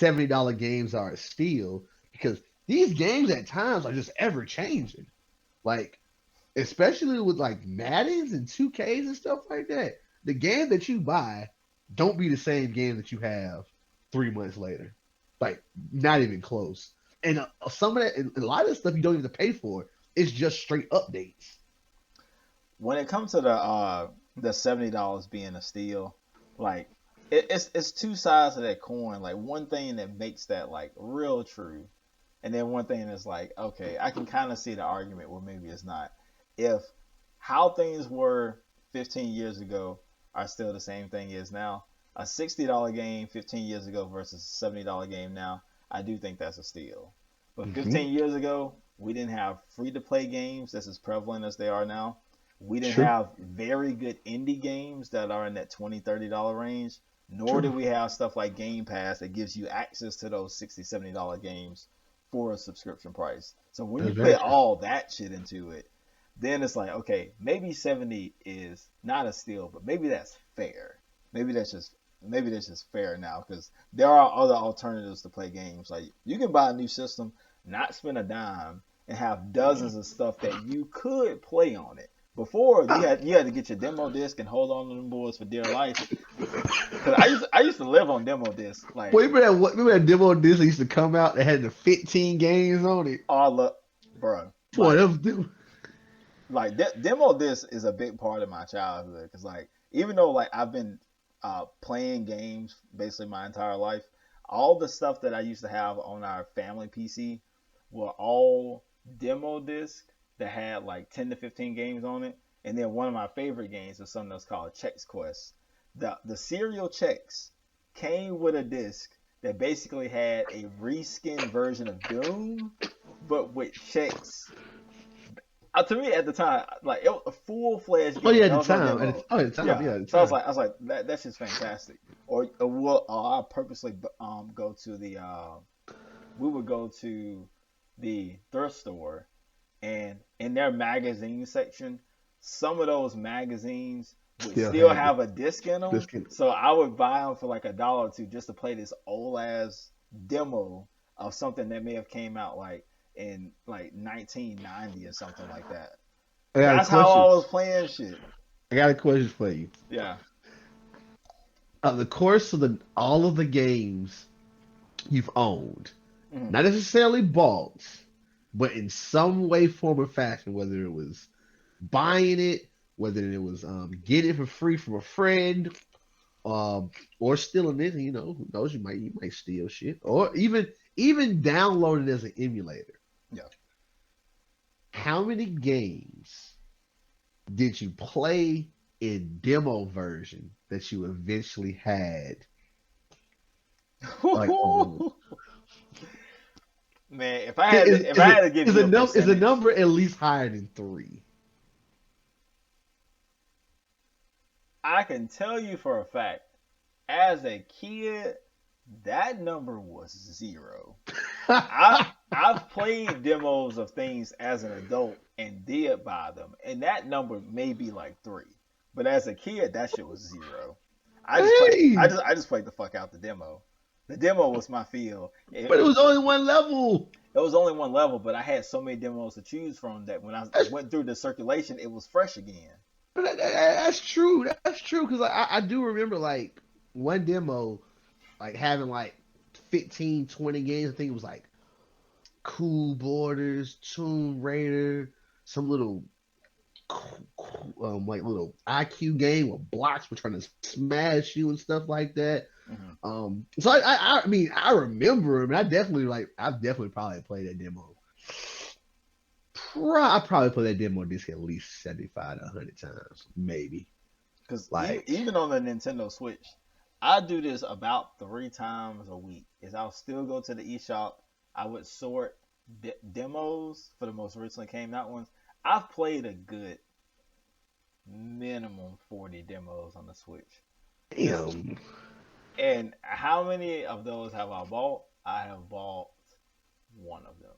$70 games are a steal because these games at times are just ever changing. Like, especially with like Maddens and 2Ks and stuff like that. The game that you buy don't be the same game that you have 3 months later. Like, not even close. And some of that, and a lot of the stuff you don't even have to pay for. It's just straight updates. When it comes to the $70 being a steal, like it's two sides of that coin. Like one thing that makes that like real true, and then one thing that's like, okay, I can kind of see the argument where maybe it's not. If how things were 15 years ago are still the same thing as now, a $60 game 15 years ago versus a $70 game now, I do think that's a steal. But Mm-hmm. 15 years ago, we didn't have free to play games that's as prevalent as they are now. We didn't True. have very good indie games that are in that $20, $30 range, nor True. did we have stuff like Game Pass that gives you access to those $60, $70 games for a subscription price. So when That's you very put true. all that shit into it, then it's like, okay, maybe 70 is not a steal, but maybe that's fair. Maybe that's just maybe that's just fair now because there are other alternatives to play games. Like you can buy a new system, not spend a dime, and have dozens of stuff that you could play on it. Before you had to get your demo disc and hold on to them boards for dear life. Cause I used to live on demo disc. Well, Like remember that demo disc that used to come out that had the 15 games on it? all up, bro. Boy, Like them. demo disc is a big part of my childhood. Cause like even though like I've been playing games basically my entire life, all the stuff that I used to have on our family PC were all demo disc that had like 10 to 15 games on it. And then one of my favorite games was something that's called Chex Quest. The cereal Chex came with a disc that basically had a reskin version of Doom, but with Chex. To me at the time, like it was a full fledged Oh yeah, game. at There the was no time. demo. At the time, yeah, Yeah, at the so time. I was like that's just fantastic. Or I purposely go to the we would go to the thrift store and in their magazine section, some of those magazines would Still still had have a disc in this them. kid. So I would buy them for like $1 or two just to play this old ass demo of something that may have came out like in like 1990 or something like that. I got a That's how I question. was playing shit. I got a question for you. Yeah. The course of the all of the games you've owned, Mhm. not necessarily bought, but in some way, form, or fashion, whether it was buying it, whether it was getting it for free from a friend, or stealing it. You know, who knows? You might steal shit, or even download it as an emulator. Yeah. How many games did you play in demo version that you eventually had like on? Man, Is if is I it had to give is you a a number is a percentage, number at least higher than three? I can tell you for a fact, as a kid, that number was zero. I I've played demos of things as an adult and did buy them, and that number may be like three. But as a kid, that shit was zero. Hey, I just played the fuck out the demo. The demo was my feel. but it was only one level. It was only one level, but I had so many demos to choose from that when I That's went through the circulation, it was fresh again. that's true. That's true because I do remember like one demo like having like 15, 20 games. I think it was like Cool Borders, Tomb Raider, some little like little IQ game where blocks were trying to smash you and stuff like that. Hmm. So I mean I remember him. I definitely I've definitely probably played that demo. I probably played that demo disc at least 75 to 100 times, maybe. Because Like even on the Nintendo Switch, I do this about 3 times a week. Is I'll still go to the eShop. I would sort demos for the most recently came out ones. I've played a good minimum 40 demos on the Switch. Just damn. and how many of those have I bought? I have bought one of them.